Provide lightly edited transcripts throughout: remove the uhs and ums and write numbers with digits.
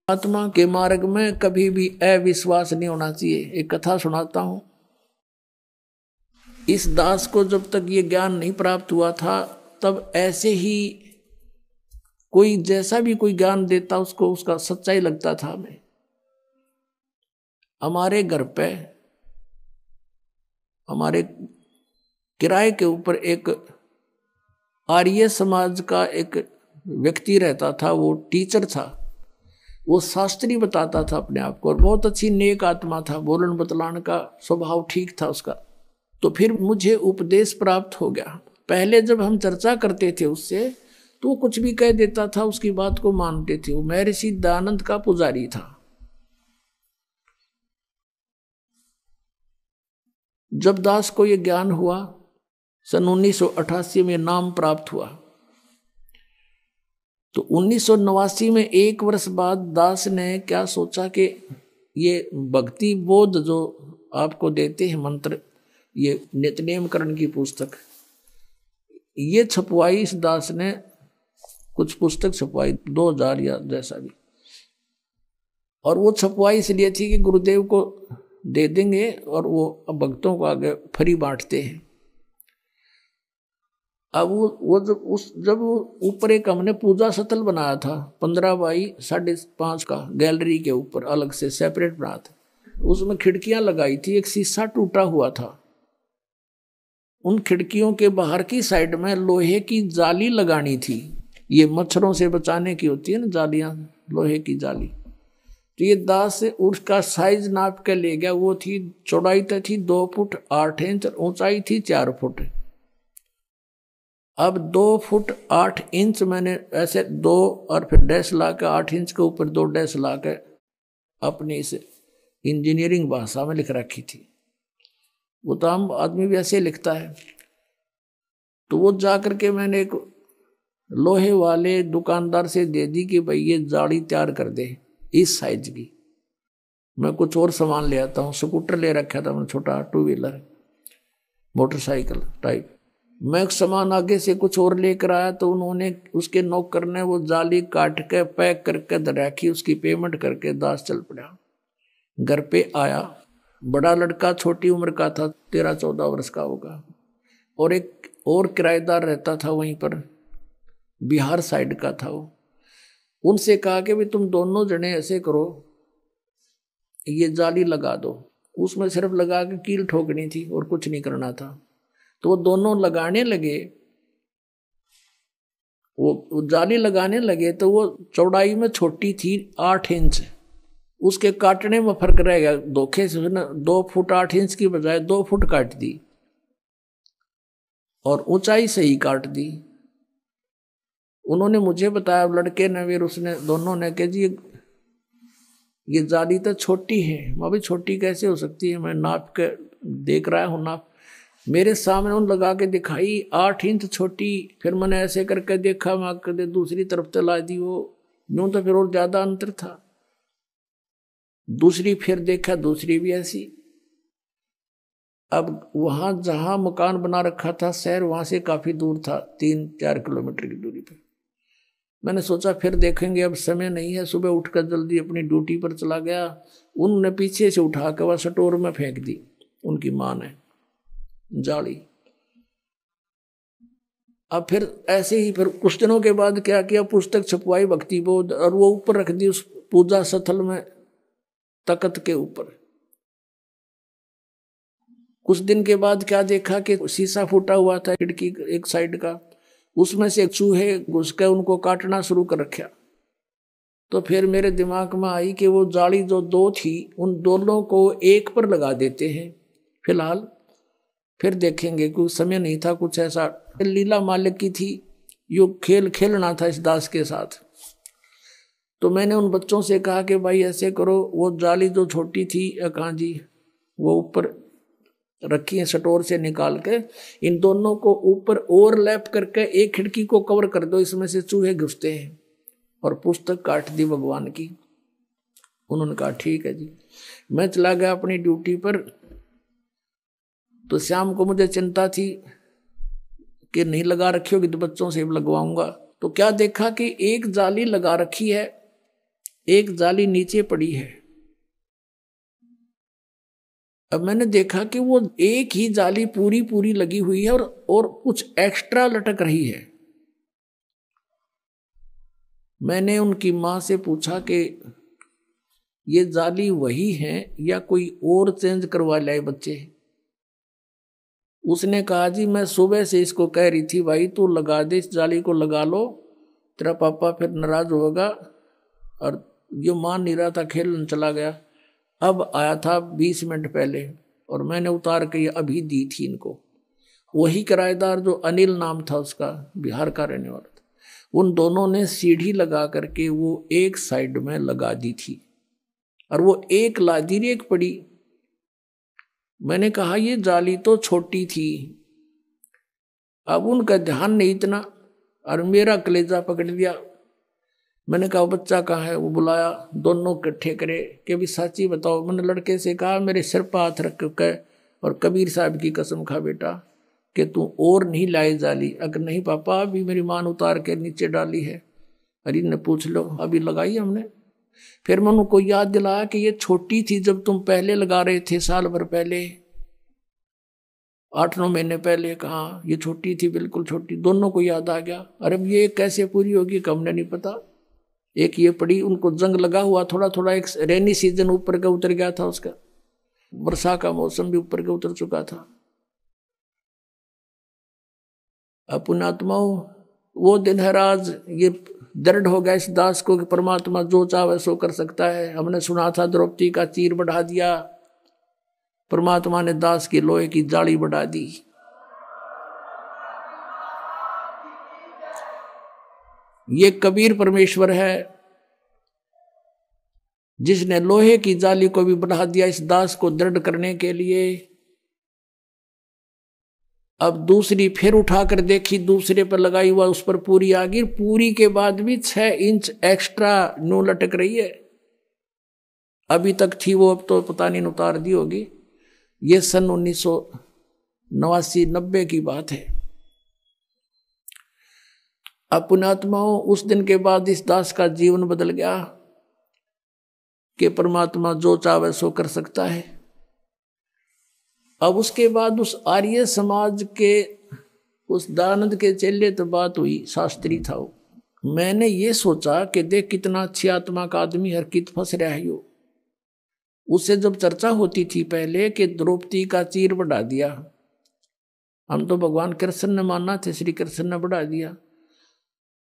आत्मा के मार्ग में कभी भी अविश्वास नहीं होना चाहिए। एक कथा सुनाता हूं। इस दास को जब तक ये ज्ञान नहीं प्राप्त हुआ था तब ऐसे ही कोई जैसा भी कोई ज्ञान देता उसको उसका सच्चाई लगता था हमें। हमारे घर पे हमारे किराए के ऊपर एक आर्य समाज का एक व्यक्ति रहता था। वो टीचर था, वो शास्त्री बताता था अपने आप को और बहुत अच्छी नेक आत्मा था। बोलन बतलाने का स्वभाव ठीक था उसका। तो फिर मुझे उपदेश प्राप्त हो गया। पहले जब हम चर्चा करते थे उससे तो वो कुछ भी कह देता था, उसकी बात को मानते थे। वो महर्षि दयानंद का पुजारी था। जब दास को ये ज्ञान हुआ सन 1988 में नाम प्राप्त हुआ तो 1989 में एक वर्ष बाद दास ने क्या सोचा कि ये भक्ति बोध जो आपको देते हैं मंत्र, ये नित्यनेम करण की पुस्तक, ये छपवाई। इस दास ने कुछ पुस्तक छपवाई 2000 या जैसा भी, और वो छपवाई इसलिए थी कि गुरुदेव को दे देंगे और वो भक्तों को आगे फ्री बांटते हैं। अब वो जब ऊपर एक हमने पूजा सतल बनाया था 15 बाई 5.5 का, गैलरी के ऊपर अलग से सेपरेट बना था। उसमें खिड़कियां लगाई थी, एक शीशा टूटा हुआ था। उन खिड़कियों के बाहर की साइड में लोहे की जाली लगानी थी। ये मच्छरों से बचाने की होती है ना जालियां, लोहे की जाली। तो ये दास से उसका साइज नाप के ले गया। वो थी, चौड़ाई तो थी 2 फुट 8 इंच, ऊंचाई थी 4 फुट। अब 2 फुट 8 इंच मैंने ऐसे 2 और फिर डैश ला के 8 इंच के ऊपर 2 डैश ला के अपनी इस इंजीनियरिंग भाषा में लिख रखी थी। वो तो आम आदमी भी ऐसे लिखता है। तो वो जा करके मैंने एक लोहे वाले दुकानदार से दे दी कि भाई ये जाली तैयार कर दे इस साइज की। मैं कुछ और सामान ले आता हूँ। स्कूटर ले रखा था मैंने, छोटा 2 व्हीलर मोटरसाइकिल टाइप। मैं सामान आगे से कुछ और लेकर आया तो उन्होंने उसके नौकर ने वो जाली काट के पैक करके रखी। उसकी पेमेंट करके दास चल पड़ा। घर पे आया, बड़ा लड़का छोटी उम्र का था, 13-14 वर्ष का होगा, और एक और किराएदार रहता था वहीं पर, बिहार साइड का था वो। उनसे कहा कि भी तुम दोनों जने ऐसे करो, ये जाली लगा दो। उसमें सिर्फ लगा के कील ठोकनी थी और कुछ नहीं करना था। तो वो दोनों लगाने लगे, वो जाली लगाने लगे तो वो चौड़ाई में छोटी थी 8 इंच। उसके काटने में फर्क रह गया। धोखे से 2 फुट 8 इंच की बजाय 2 फुट काट दी और ऊंचाई से ही काट दी। उन्होंने मुझे बताया, लड़के ने फिर उसने दोनों ने कहा जी ये जाली तो छोटी है। मैं भी छोटी कैसे हो सकती है, मैं नाप के देख रहा हूँ नाप। मेरे सामने उन लगा के दिखाई 8 इंच छोटी। फिर मैंने ऐसे करके देखा, मैं कदे दूसरी तरफ चला दी, वो यूं तो फिर और ज्यादा अंतर था। दूसरी फिर देखा, दूसरी भी ऐसी। अब वहां जहां मकान बना रखा था शहर, वहां से काफी दूर था, 3-4 किलोमीटर की दूरी पर। मैंने सोचा फिर देखेंगे, अब समय नहीं है। सुबह उठकर जल्दी अपनी ड्यूटी पर चला गया। उन्होंने पीछे से उठा कर वह स्टोर में फेंक दी, उनकी माँ ने जाली। अब फिर ऐसे ही फिर कुछ दिनों के बाद क्या किया, पुस्तक छपवाई भक्ति बोध, और वो ऊपर रख दी उस पूजा स्थल में, तख्त के ऊपर। कुछ दिन के बाद क्या देखा कि शीशा फूटा हुआ था खिड़की एक साइड का, उसमें से चूहे घुस के उनको काटना शुरू कर रखा। तो फिर मेरे दिमाग में आई कि वो जाली जो 2 थी उन दोनों को एक पर लगा देते हैं फिलहाल, फिर देखेंगे। कुछ समय नहीं था, कुछ ऐसा लीला मालिक की थी, यो खेल खेलना था इस दास के साथ। तो मैंने उन बच्चों से कहा कि भाई ऐसे करो, वो जाली जो छोटी थी कहाँ जी, वो ऊपर रखी है स्टोर से निकाल के, इन दोनों को ऊपर ओवरलैप करके एक खिड़की को कवर कर दो, इसमें से चूहे घुसते हैं। और पुस्तक काट दी भगवान की। उन्होंने कहा ठीक है जी। मैं चला गया अपनी ड्यूटी पर। तो शाम को मुझे चिंता थी कि नहीं लगा रखी होगी तो बच्चों से लगवाऊंगा। तो क्या देखा कि एक जाली लगा रखी है, एक जाली नीचे पड़ी है। अब मैंने देखा कि वो एक ही जाली पूरी पूरी लगी हुई है और कुछ एक्स्ट्रा लटक रही है। मैंने उनकी माँ से पूछा कि ये जाली वही है या कोई और चेंज करवा लाए बच्चे। उसने कहा जी मैं सुबह से इसको कह रही थी भाई तू लगा दे, इस जाली को लगा लो, तेरा पापा फिर नाराज होगा। और ये मान नहीं रहा था, खेलने चला गया। अब आया था 20 मिनट पहले और मैंने उतार के ये अभी दी थी इनको। वही किराएदार जो अनिल नाम था उसका, बिहार का रहने वाला था, उन दोनों ने सीढ़ी लगा करके वो एक साइड में लगा दी थी और वो एक लादी एक पड़ी। मैंने कहा ये जाली तो छोटी थी। अब उनका ध्यान नहीं इतना और मेरा कलेजा पकड़ लिया। मैंने कहा बच्चा कहाँ है? वो बुलाया, दोनों इकट्ठे करे कि भी सच्ची बताओ। मैंने लड़के से कहा मेरे सिर पर हाथ रख के और कबीर साहब की कसम खा बेटा कि तू और नहीं लाए जाली। अगर नहीं पापा अभी मेरी मान उतार के नीचे डाली है। अरे ने पूछ लो, अभी लगाई हमने। फिर मैं उनको याद दिलाया कि ये छोटी थी जब तुम पहले लगा रहे थे, साल भर पहले, 8-9 महीने पहले। कहा ये छोटी थी, बिल्कुल छोटी। दोनों को याद आ गया। अरे ये कैसे पूरी होगी कि हमने नहीं पता। एक ये पड़ी, उनको जंग लगा हुआ थोड़ा थोड़ा। एक रेनी सीजन ऊपर का उतर गया था उसका, वर्षा का मौसम भी ऊपर का उतर चुका था। पुण्यात्माओं वो दिन है राज, ये दृढ़ हो गया इस दास को कि परमात्मा जो चाहे सो कर सकता है। हमने सुना था द्रौपदी का चीर बढ़ा दिया, परमात्मा ने दास की लोहे की जाली बढ़ा दी। ये कबीर परमेश्वर है जिसने लोहे की जाली को भी बढ़ा दिया इस दास को दृढ़ करने के लिए। अब दूसरी फिर उठाकर देखी, दूसरे पर लगाई हुआ, उस पर पूरी आ गई। पूरी के बाद भी 6 इंच एक्स्ट्रा नो लटक रही है। अभी तक थी वो, अब तो पता नहीं उतार दी होगी। ये सन 1989-90 की बात है। अब पुण्यात्माओं उस दिन के बाद इस दास का जीवन बदल गया कि परमात्मा जो चाहे सो कर सकता है। अब उसके बाद उस आर्य समाज के उस दयानंद के चेले तो बात हुई, शास्त्री था वो। मैंने ये सोचा कि देख कितना अच्छी आत्मा का आदमी हर कित फंस रहा है यो। उससे जब चर्चा होती थी पहले कि द्रौपदी का चीर बढ़ा दिया, हम तो भगवान कृष्ण ने मानना थे, श्री कृष्ण ने बढ़ा दिया,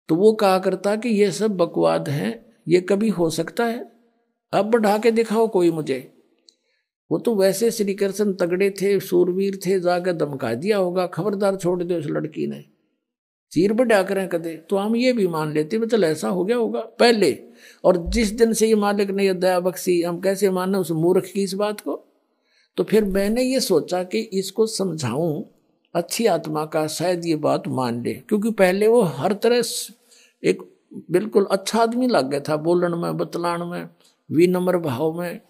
तो वो कहा करता कि ये सब बकवाद हैं, ये कभी हो सकता है? अब बढ़ा के दिखाओ कोई मुझे। वो तो वैसे श्री कृष्ण तगड़े थे, सूरवीर थे, जाकर धमका दिया होगा, खबरदार छोड़ दो इस लड़की ने, चीर बढ़ा करें कदे। तो हम ये भी मान लेते मतलब ऐसा हो गया होगा पहले। और जिस दिन से ये मालिक ने ये दया बख्शी, हम कैसे माने उस मूर्ख की इस बात को? तो फिर मैंने ये सोचा कि इसको समझाऊं अच्छी आत्मा का, शायद ये बात मान ले। क्योंकि पहले वो हर तरह एक बिल्कुल अच्छा आदमी लग गया था, बोलन में, बतलान में, विनम्र भाव में,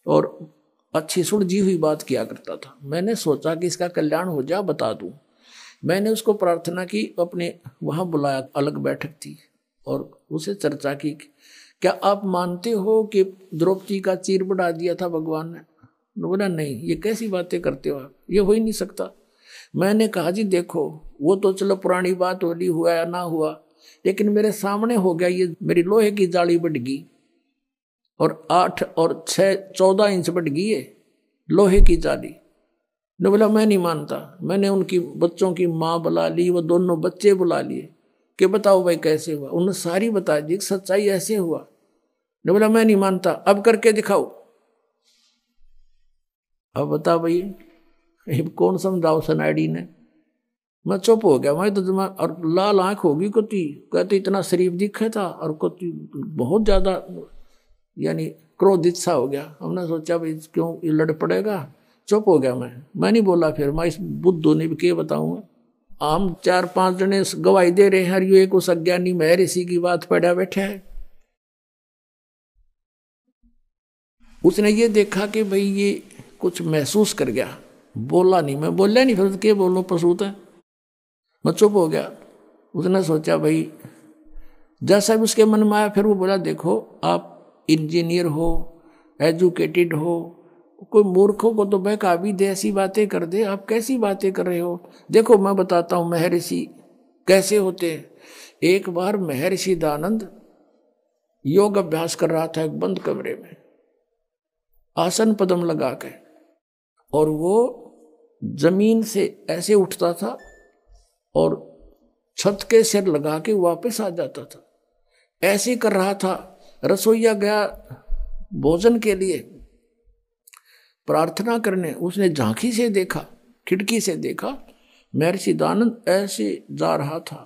और अच्छी सुलझी हुई बात किया करता था। मैंने सोचा कि इसका कल्याण हो जाए, बता दूं। मैंने उसको प्रार्थना की, अपने वहाँ बुलाया, अलग बैठक थी, और उसे चर्चा की, क्या आप मानते हो कि द्रौपदी का चीर बढ़ा दिया था भगवान ने? बोला नहीं, ये कैसी बातें करते हो आप, ये हो ही नहीं सकता। मैंने कहा जी देखो, वो तो चलो पुरानी बात होली हुआ या ना हुआ, लेकिन मेरे सामने हो गया, ये मेरी लोहे की जाली बढ़ गई और 8 और 6 14 इंच बढ़ गई है लोहे की जाली। ने बोला मैं नहीं मानता। मैंने उनकी बच्चों की माँ बुला ली, वो दोनों बच्चे बुला लिए कि बताओ भाई कैसे हुआ। उन्होंने सारी बता दी, सच्चाई ऐसे हुआ। ने बोला मैं नहीं मानता, अब करके दिखाओ। अब बता भाई कौन समझाओ सनाडी ने। मैं चुप हो गया। मैं तो दिमाग, और लाल आंख होगी कोती, कहते इतना शरीफ दिखे था और कोती बहुत ज्यादा यानी क्रोधित सा हो गया। हमने सोचा भाई क्यों ये लड़ पड़ेगा, चुप हो गया मैं नहीं बोला। फिर मैं इस बुद्धू ने भी क्या बताऊंगा। हम 4-5 जने गवाही दे रहे हैं, एक उस अज्ञानी महर इसी की बात पड़ा बैठा है। उसने ये देखा कि भाई ये कुछ महसूस कर गया, बोला नहीं। मैं बोला नहीं, फिर क्या बोलूं, पसूत है। मैं चुप हो गया। उसने सोचा भाई जैसा भी उसके मन में आया, फिर वो बोला देखो आप इंजीनियर हो, एजुकेटेड हो, कोई मूर्खों को तो बहका भी दे, ऐसी बातें कर दे। आप कैसी बातें कर रहे हो? देखो मैं बताता हूँ महर्षि कैसे होते हैं। एक बार महर्षि दानंद योग अभ्यास कर रहा था एक बंद कमरे में, आसन पद्म लगा के, और वो जमीन से ऐसे उठता था और छत के सिर लगा के वापस आ जाता था। ऐसे कर रहा था। रसोईया गया भोजन के लिए प्रार्थना करने, उसने झांकी से देखा, खिड़की से देखा, महर्षि दानंद ऐसे जा रहा था,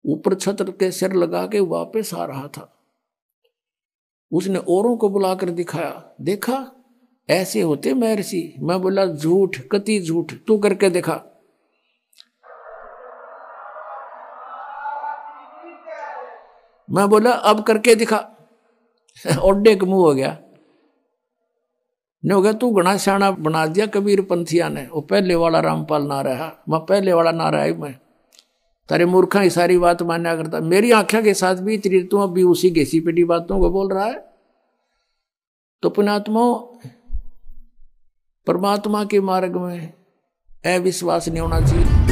ऊपर छत के सिर लगा के वापस आ रहा था। उसने औरों को बुलाकर दिखाया, देखा ऐसे होते महर्षि। मैं बोला झूठ, कति झूठ, तू करके दिखा। मैं बोला अब करके दिखा। ओडे का मुंह हो गया, नहीं हो गया, तू घना सियाना बना दिया कबीर पंथिया ने। वो पहले वाला रामपाल ना रहा, मैं पहले वाला ना रहा। मैं तारे मूर्खा ही सारी बात मान्या करता, मेरी आंखों के साथ भी तेरी, तू अभी उसी घेसी पेटी बातों को बोल रहा है। तो पुण्यात्मा, परमात्मा के मार्ग में अविश्वास नहीं होना चाहिए।